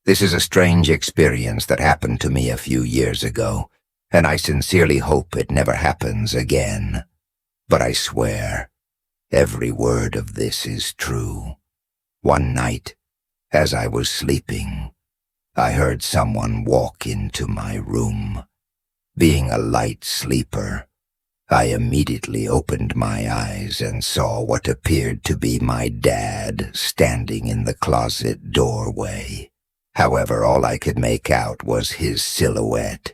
This is a strange experience that happened to me a few years ago, and I sincerely hope it never happens again. But I swear, every word of this is true. One night, as I was sleeping, I heard someone walk into my room. Being a light sleeper, I immediately opened my eyes and saw what appeared to be my dad standing in the closet doorway. However, all I could make out was his silhouette.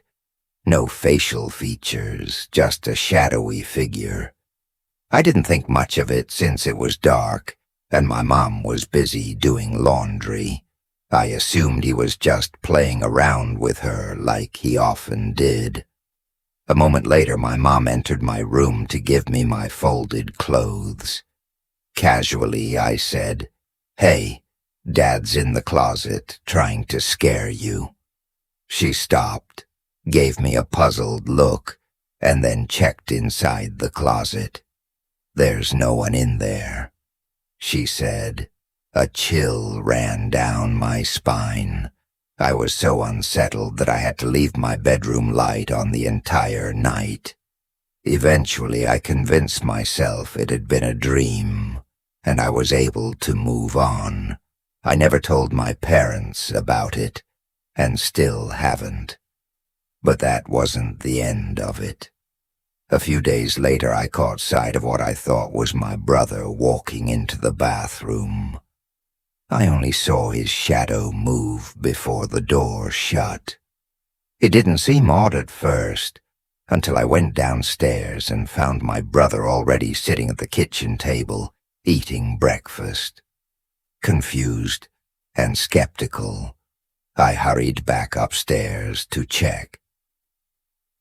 No facial features, just a shadowy figure. I didn't think much of it since it was dark, and my mom was busy doing laundry. I assumed he was just playing around with her like he often did. A moment later, my mom entered my room to give me my folded clothes. Casually, I said, "Hey, Dad's in the closet trying to scare you." She stopped, gave me a puzzled look, and then checked inside the closet. "There's no one in there," she said. A chill ran down my spine. I was so unsettled that I had to leave my bedroom light on the entire night. Eventually, I convinced myself it had been a dream, and I was able to move on. I never told my parents about it, and still haven't. But that wasn't the end of it. A few days later, I caught sight of what I thought was my brother walking into the bathroom. I only saw his shadow move before the door shut. It didn't seem odd at first, until I went downstairs and found my brother already sitting at the kitchen table, eating breakfast. Confused and skeptical, I hurried back upstairs to check.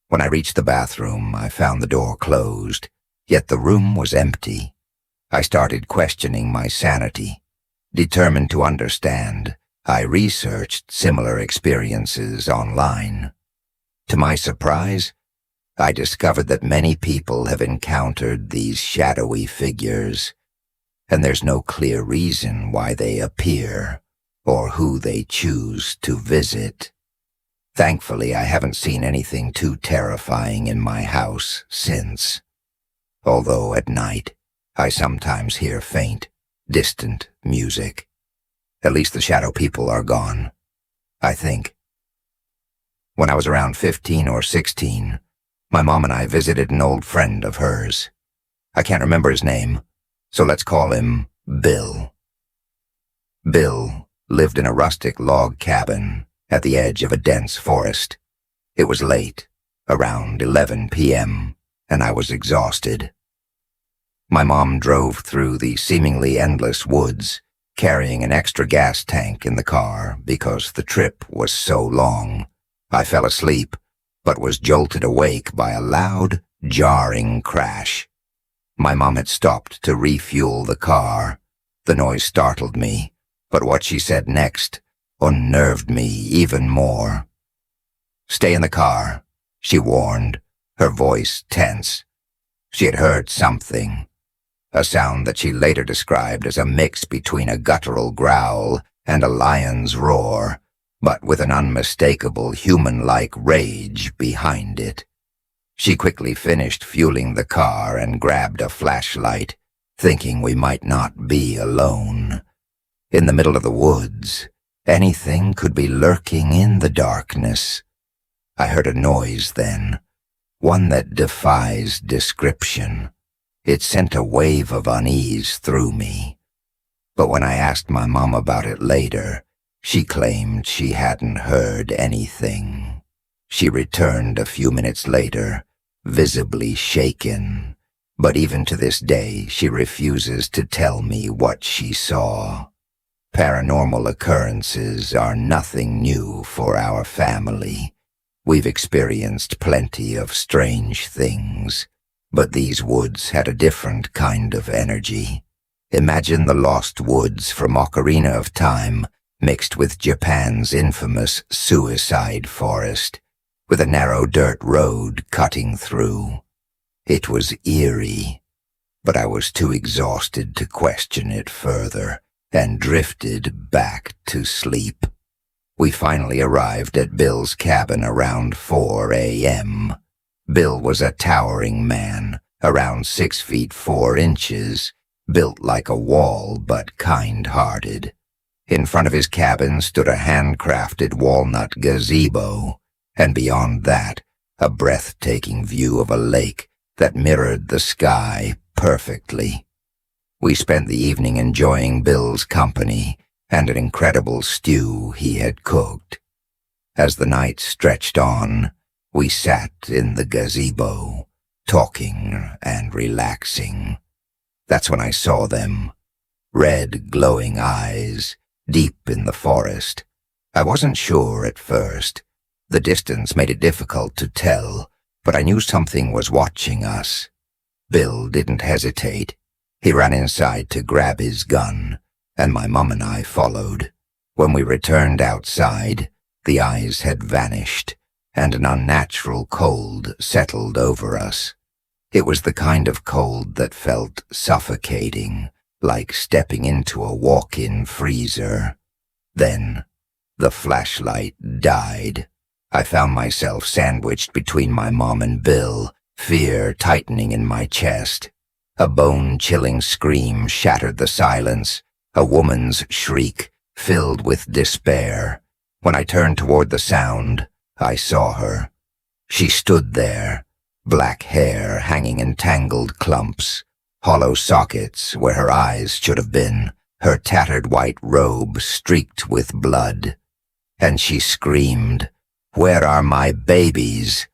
When I reached the bathroom, I found the door closed, yet the room was empty. I started questioning my sanity. Determined to understand, I researched similar experiences online. To my surprise, I discovered that many people have encountered these shadowy figures, and there's no clear reason why they appear or who they choose to visit. Thankfully, I haven't seen anything too terrifying in my house since. Although at night, I sometimes hear faint, distant music. At least the shadow people are gone, I think. When I was around 15 or 16, my mom and I visited an old friend of hers. I can't remember his name, so let's call him Bill. Bill lived in a rustic log cabin at the edge of a dense forest. It was late, around 11 p.m., and I was exhausted. My mom drove through the seemingly endless woods, carrying an extra gas tank in the car because the trip was so long. I fell asleep, but was jolted awake by a loud, jarring crash. My mom had stopped to refuel the car. The noise startled me, but what she said next unnerved me even more. "Stay in the car," she warned, her voice tense. She had heard something. A sound that she later described as a mix between a guttural growl and a lion's roar, but with an unmistakable human-like rage behind it. She quickly finished fueling the car and grabbed a flashlight, thinking we might not be alone. In the middle of the woods, anything could be lurking in the darkness. I heard a noise then, one that defies description. It sent a wave of unease through me. But when I asked my mom about it later, she claimed she hadn't heard anything. She returned a few minutes later, visibly shaken, but even to this day she refuses to tell me what she saw. Paranormal occurrences are nothing new for our family. We've experienced plenty of strange things. But these woods had a different kind of energy. Imagine the lost woods from Ocarina of Time mixed with Japan's infamous suicide forest, with a narrow dirt road cutting through. It was eerie, but I was too exhausted to question it further and drifted back to sleep. We finally arrived at Bill's cabin around 4 a.m. Bill was a towering man, around 6 feet 4 inches, built like a wall but kind-hearted. In front of his cabin stood a handcrafted walnut gazebo, and beyond that, a breathtaking view of a lake that mirrored the sky perfectly. We spent the evening enjoying Bill's company and an incredible stew he had cooked. As the night stretched on, we sat in the gazebo, talking and relaxing. That's when I saw them. Red, glowing eyes, deep in the forest. I wasn't sure at first. The distance made it difficult to tell, but I knew something was watching us. Bill didn't hesitate. He ran inside to grab his gun, and my mom and I followed. When we returned outside, the eyes had vanished, and an unnatural cold settled over us. It was the kind of cold that felt suffocating, like stepping into a walk-in freezer. Then, the flashlight died. I found myself sandwiched between my mom and Bill, fear tightening in my chest. A bone-chilling scream shattered the silence, a woman's shriek filled with despair. When I turned toward the sound, I saw her. She stood there, black hair hanging in tangled clumps, hollow sockets where her eyes should have been, her tattered white robe streaked with blood. And she screamed, "Where are my babies?"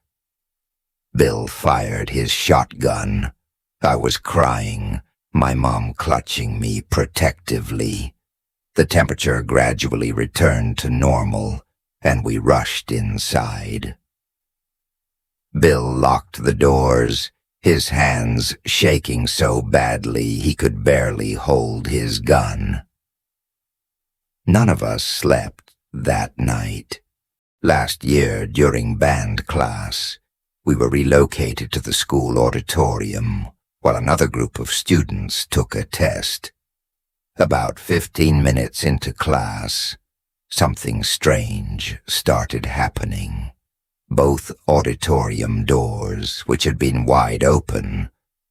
Bill fired his shotgun. I was crying, my mom clutching me protectively. The temperature gradually returned to normal, and we rushed inside. Bill locked the doors, his hands shaking so badly he could barely hold his gun. None of us slept that night. Last year, during band class, we were relocated to the school auditorium, while another group of students took a test. About 15 minutes into class, something strange started happening. Both auditorium doors, which had been wide open,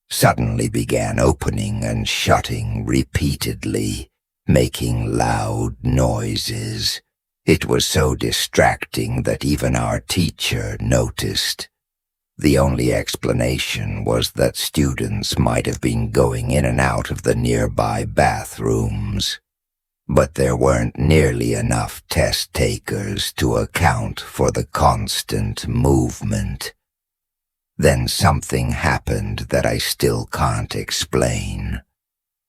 suddenly began opening and shutting repeatedly, making loud noises. It was so distracting that even our teacher noticed. The only explanation was that students might have been going in and out of the nearby bathrooms. But there weren't nearly enough test takers to account for the constant movement. Then something happened that I still can't explain.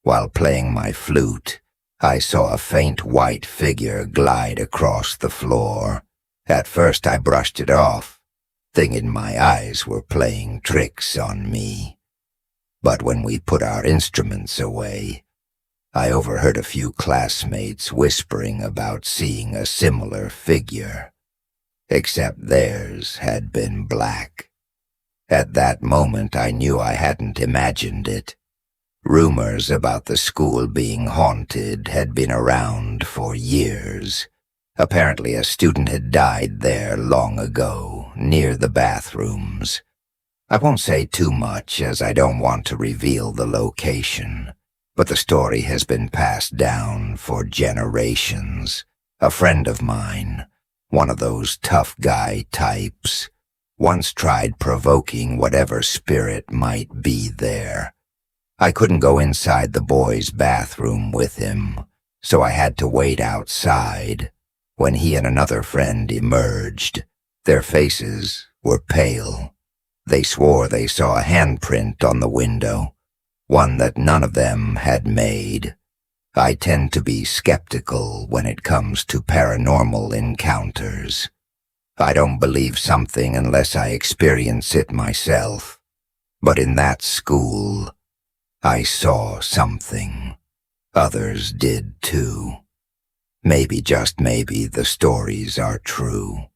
While playing my flute, I saw a faint white figure glide across the floor. At first I brushed it off, thinking my eyes were playing tricks on me. But when we put our instruments away, I overheard a few classmates whispering about seeing a similar figure, except theirs had been black. At that moment I knew I hadn't imagined it. Rumors about the school being haunted had been around for years. Apparently a student had died there long ago, near the bathrooms. I won't say too much as I don't want to reveal the location, but the story has been passed down for generations. A friend of mine, one of those tough guy types, once tried provoking whatever spirit might be there. I couldn't go inside the boys' bathroom with him, so I had to wait outside. When he and another friend emerged, their faces were pale. They swore they saw a handprint on the window, one that none of them had made. I tend to be skeptical when it comes to paranormal encounters. I don't believe something unless I experience it myself. But in that school, I saw something. Others did too. Maybe, just maybe, the stories are true.